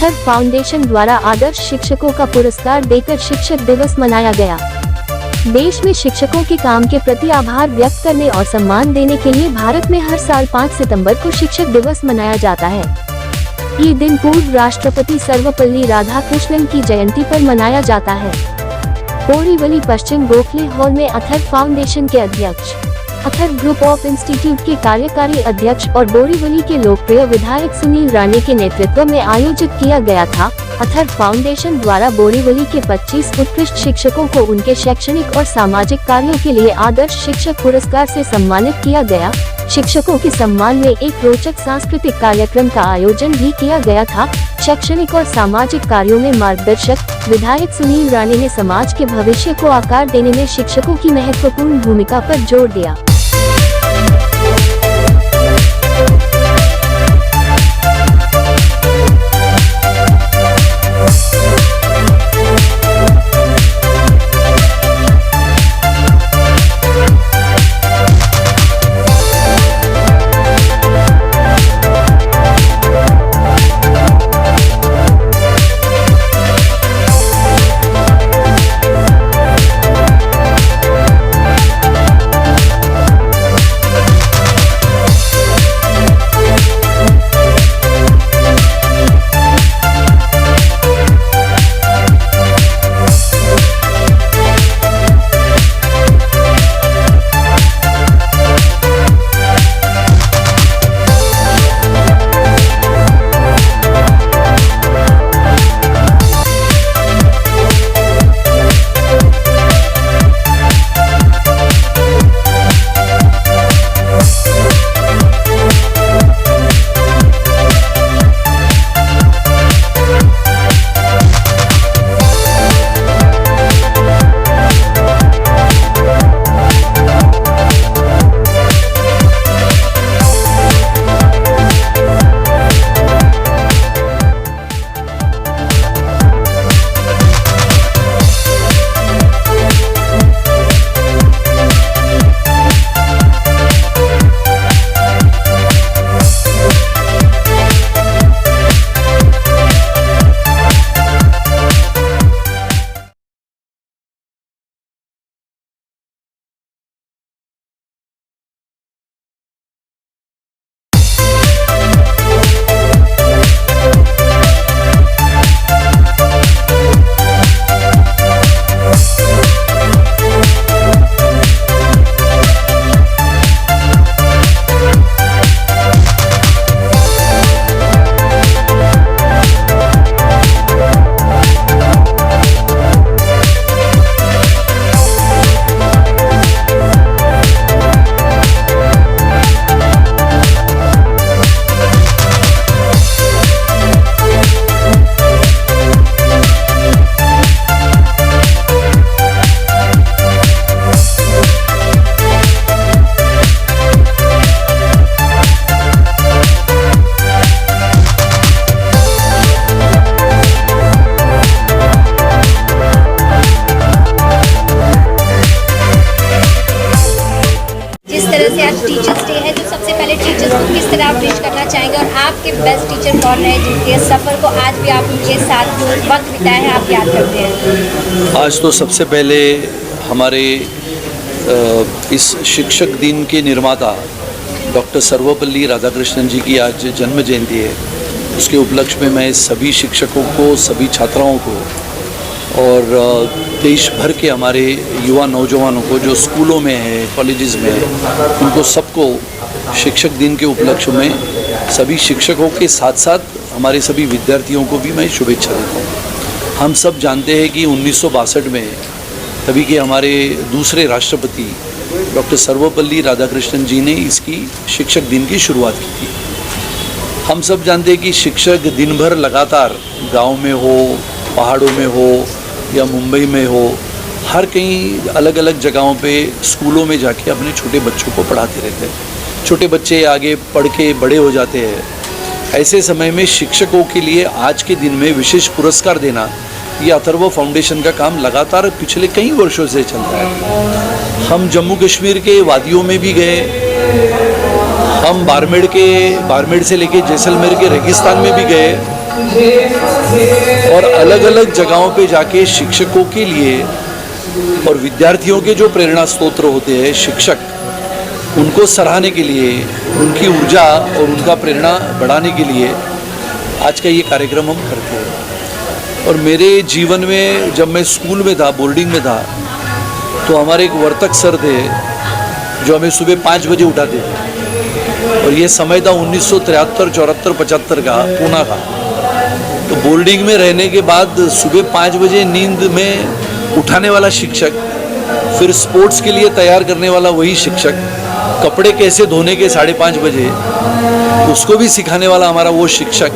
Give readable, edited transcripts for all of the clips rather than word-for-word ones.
Atharva foundation द्वारा आदर्श शिक्षकों का पुरस्कार देकर शिक्षक दिवस मनाया गया। देश में शिक्षकों के काम के प्रति आभार व्यक्त करने और सम्मान देने के लिए भारत में हर साल 5 सितंबर को शिक्षक दिवस मनाया जाता है। ये दिन पूर्व राष्ट्रपति सर्वपल्ली राधाकृष्णन की जयंती पर मनाया जाता है। बोरीवली पश्चिम गोखले हॉल में अथर्व फाउंडेशन के अध्यक्ष, अथर्व ग्रुप ऑफ इंस्टीट्यूट के कार्यकारी अध्यक्ष और बोरीवली के लोकप्रिय विधायक सुनील राणे के नेतृत्व में आयोजित किया गया था। अथर्व फाउंडेशन द्वारा बोरीवली के 25 उत्कृष्ट शिक्षकों को उनके शैक्षणिक और सामाजिक कार्यों के लिए आदर्श शिक्षक पुरस्कार से सम्मानित किया गया। शिक्षकों के सम्मान में एक रोचक सांस्कृतिक कार्यक्रम का आयोजन भी किया गया था। शैक्षणिक और सामाजिक कार्यों में मार्गदर्शक विधायक सुनील राणे ने समाज के भविष्य को आकार देने में शिक्षकों की महत्वपूर्ण भूमिका पर जोर दिया। टीचर्स डे है, जो सबसे पहले टीचर्स को किस तरह आप विश करना चाहेंगे और आपके बेस्ट टीचर कौन रहे जिनके सफ़र को आज भी आप उनके साथ जो वक्त बिताया है आप याद करते हैं? आज तो सबसे पहले हमारे इस शिक्षक दिन के निर्माता डॉक्टर सर्वपल्ली राधाकृष्णन जी की आज जन्म जयंती है। उसके उपलक्ष्य में मैं सभी शिक्षकों को, सभी छात्राओं को और देश भर के हमारे युवा नौजवानों को जो स्कूलों में है, कॉलेजेस में है, उनको सबको शिक्षक दिन के उपलक्ष्य में सभी शिक्षकों के साथ साथ हमारे सभी विद्यार्थियों को भी मैं शुभेच्छा देता हूँ। हम सब जानते हैं कि 1962 में तभी के हमारे दूसरे राष्ट्रपति डॉक्टर सर्वपल्ली राधाकृष्णन जी ने इसकी शिक्षक दिन की शुरुआत की थी। हम सब जानते हैं कि शिक्षक दिन भर लगातार गांव में हो, पहाड़ों में हो या मुंबई में हो, हर कहीं अलग अलग जगहों पे स्कूलों में जाके अपने छोटे बच्चों को पढ़ाते रहते हैं। छोटे बच्चे आगे पढ़ के बड़े हो जाते हैं। ऐसे समय में शिक्षकों के लिए आज के दिन में विशेष पुरस्कार देना, ये अथर्व फाउंडेशन का काम लगातार पिछले कई वर्षों से चल रहा है। हम जम्मू कश्मीर के वादियों में भी गए, हम बारमेड़ से लेके जैसलमेर के रेगिस्तान में भी गए और अलग अलग जगहों पे जाके शिक्षकों के लिए और विद्यार्थियों के जो प्रेरणा स्रोत होते हैं शिक्षक, उनको सराहने के लिए, उनकी ऊर्जा और उनका प्रेरणा बढ़ाने के लिए आज का ये कार्यक्रम हम करते हैं। और मेरे जीवन में जब मैं स्कूल में था, बोर्डिंग में था, तो हमारे एक वर्तक सर थे जो हमें सुबह 5 बजे उठाते थे, और ये समय था 1973, 74, 75 का, पूना का। तो बोर्डिंग में रहने के बाद सुबह 5 बजे नींद में उठाने वाला शिक्षक, फिर स्पोर्ट्स के लिए तैयार करने वाला वही शिक्षक, कपड़े कैसे धोने के 5:30 बजे उसको भी सिखाने वाला हमारा वो शिक्षक।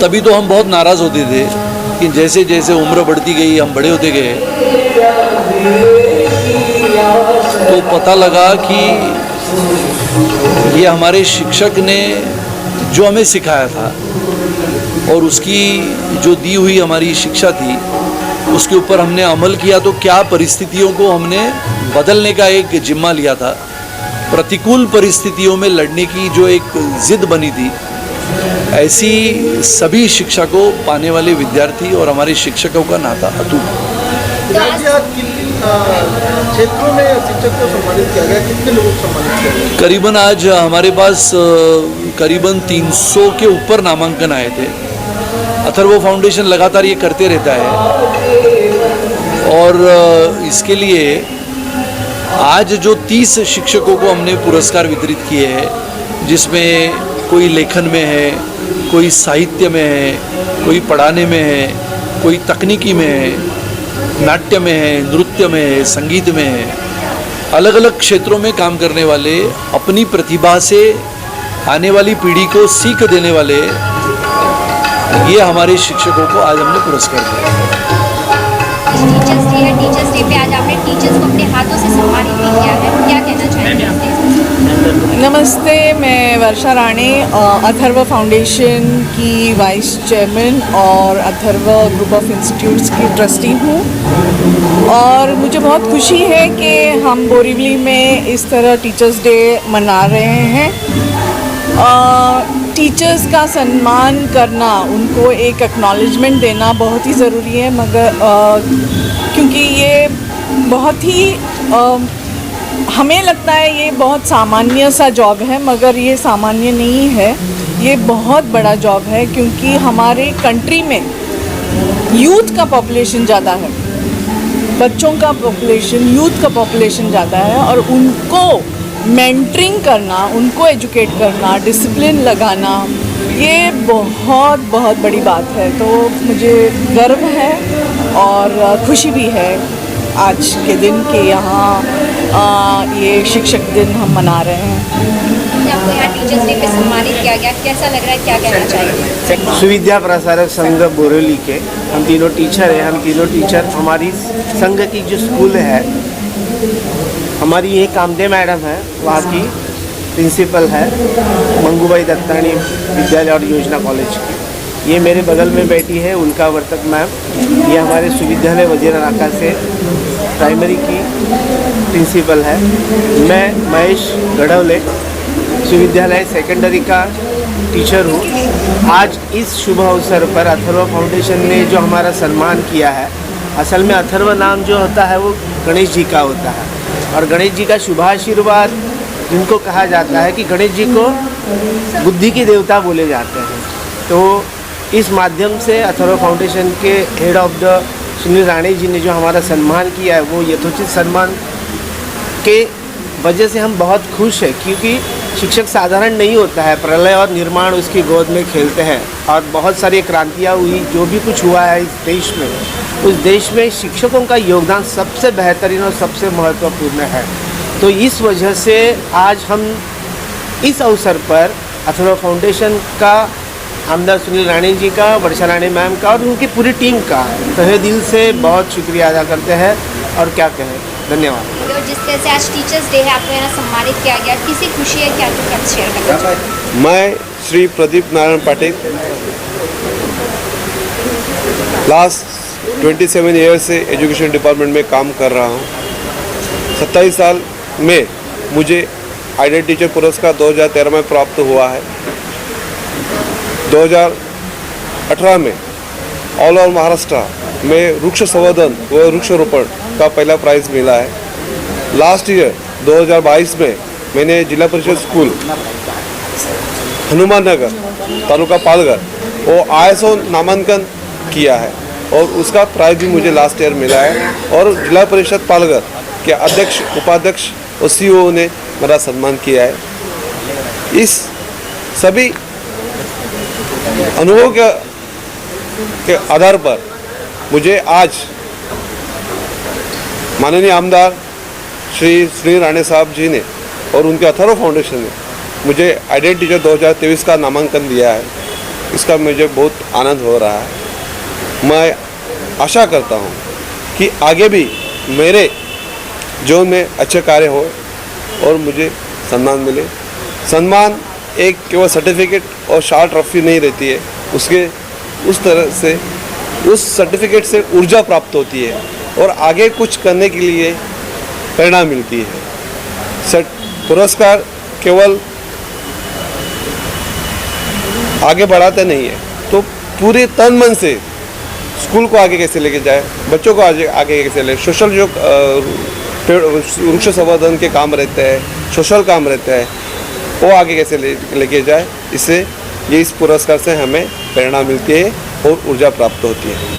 तभी तो हम बहुत नाराज़ होते थे कि जैसे जैसे उम्र बढ़ती गई, हम बड़े होते गए, तो पता लगा कि ये हमारे शिक्षक ने जो हमें सिखाया था और उसकी जो दी हुई हमारी शिक्षा थी, उसके ऊपर हमने अमल किया तो क्या परिस्थितियों को हमने बदलने का एक जिम्मा लिया था। प्रतिकूल परिस्थितियों में लड़ने की जो एक जिद बनी थी, ऐसी सभी शिक्षा को पाने वाले विद्यार्थी और हमारे शिक्षकों का नाता अटूट। क्षेत्रों में शिक्षक को सम्मानित किया गया, कितने लोगों को सम्मानित किया गया? करीबन आज हमारे पास करीबन 300 के ऊपर नामांकन आए थे। अथर्व फाउंडेशन लगातार ये करते रहता है, और इसके लिए आज जो 30 शिक्षकों को हमने पुरस्कार वितरित किए हैं, जिसमें कोई लेखन में है, कोई साहित्य में है, कोई पढ़ाने में है, कोई तकनीकी में है, नाट्य में है, नृत्य में है, संगीत में है, अलग अलग क्षेत्रों में काम करने वाले, अपनी प्रतिभा से आने वाली पीढ़ी को सीख देने वाले, ये हमारे शिक्षकों को आज हमने पुरस्कार दिया। टीचर्स डे है, टीचर्स डे पे आज आपने टीचर्स को अपने हाथों से सम्मानित भी किया है, क्या कहना चाहेंगे? नमस्ते, मैं वर्षा राणे, अथर्व फाउंडेशन की वाइस चेयरमैन और अथर्व ग्रुप ऑफ इंस्टीट्यूट्स की ट्रस्टी हूँ। और मुझे बहुत खुशी है कि हम बोरीवली में इस तरह टीचर्स डे मना रहे हैं। टीचर्स का सम्मान करना, उनको एक एक्नॉलेजमेंट देना बहुत ही ज़रूरी है, मगर क्योंकि ये बहुत ही हमें लगता है ये बहुत सामान्य सा जॉब है, मगर ये सामान्य नहीं है, ये बहुत बड़ा जॉब है। क्योंकि हमारे कंट्री में यूथ का पॉपुलेशन ज़्यादा है, बच्चों का पॉपुलेशन, यूथ का पॉपुलेशन ज़्यादा है, और उनको मेंटरिंग करना, उनको एजुकेट करना, डिसिप्लिन लगाना, ये बहुत बहुत बड़ी बात है। तो मुझे गर्व है और खुशी भी है आज के दिन के यहाँ ये शिक्षक दिन हम मना रहे हैं। आपको यहाँ टीचर्स डे पे सम्मानित किया गया, कैसा लग रहा है, क्या कहना चाहिए? सुविद्या प्रसारक संघ बोरीवली के हम तीनों टीचर हैं। हम तीनों टीचर, हमारी संघ की जो स्कूल है, हमारी ये कामदे मैडम है, वहाँ की प्रिंसिपल है, मंगूबाई दत्तानी विद्यालय और योजना कॉलेज की। ये मेरे बगल में बैठी है, उनका वर्तक मैम। ये हमारे सुविद्यालय वजीर नाका से प्राइमरी की प्रिंसिपल है। मैं महेश गढ़वले सुविद्यालय सेकेंडरी का टीचर हूँ। आज इस शुभ अवसर पर अथर्व फाउंडेशन ने जो हमारा सम्मान किया है, असल में अथर्व नाम जो होता है वो गणेश जी का होता है, और गणेश जी का शुभाशीर्वाद जिनको कहा जाता है कि गणेश जी को बुद्धि के देवता बोले जाते हैं। तो इस माध्यम से अथर्व फाउंडेशन के head of the Sunil Rane ji ने जो हमारा सम्मान किया है, वो यथोचित सम्मान के वजह से हम बहुत खुश हैं। क्योंकि शिक्षक साधारण नहीं होता है, प्रलय और निर्माण उसकी गोद में खेलते हैं, और बहुत सारी क्रांतियाँ हुई, जो भी कुछ हुआ है इस देश में, उस देश में शिक्षकों का योगदान सबसे बेहतरीन और सबसे महत्वपूर्ण है। तो इस वजह से आज हम इस अवसर पर अथर्व फाउंडेशन का, आमदार सुनील राणे जी का, वर्षा राणे मैम का और उनकी पूरी टीम का तहे दिल से बहुत शुक्रिया अदा करते हैं। और क्या कहें, धन्यवाद। और जिस तरह से आज टीचर्स डे है, आपको यहाँ सम्मानित किया गया, किसी खुशी है क्या, तो क्या शेयर करना चाहेंगे? मैं श्री प्रदीप नारायण पाटिल, लास्ट 27 ईयर से एजुकेशन डिपार्टमेंट में काम कर रहा हूँ। 27 साल में मुझे आइडियल टीचर पुरस्कार 2013 में प्राप्त हुआ है। 2018 में ऑल ओवर महाराष्ट्र में वृक्ष संवर्धन व वृक्षारोपण का पहला प्राइज़ मिला है। लास्ट ईयर 2022 में मैंने जिला परिषद स्कूल हनुमान नगर तालुका पालघर वो ISO नामांकन किया है और उसका प्राइज़ भी मुझे लास्ट ईयर मिला है और जिला परिषद पालघर के अध्यक्ष उपाध्यक्ष और CEO ने मेरा सम्मान किया है। इस सभी अनुभव के आधार पर मुझे आज माननीय आमदार श्री सुनील राणे साहब जी ने और उनके अथर्व फाउंडेशन ने मुझे आइडेंटिटी टीचर 2023 का नामांकन दिया है। इसका मुझे बहुत आनंद हो रहा है। मैं आशा करता हूँ कि आगे भी मेरे जोन में अच्छे कार्य हो और मुझे सम्मान मिले। सम्मान एक केवल सर्टिफिकेट और शार्ट ट्रॉफी नहीं रहती है, उसके उस तरह से उस सर्टिफिकेट से ऊर्जा प्राप्त होती है और आगे कुछ करने के लिए प्रेरणा मिलती है। पुरस्कार केवल आगे बढ़ाते नहीं है तो पूरे तन मन से स्कूल को आगे कैसे लेके जाए, बच्चों को आगे कैसे ले, सोशल जो वृक्ष संवर्धन के काम रहते हैं, सोशल काम रहते हैं, वो आगे कैसे लेके जाए, इससे ये इस पुरस्कार से हमें प्रेरणा मिलती है और ऊर्जा प्राप्त होती है।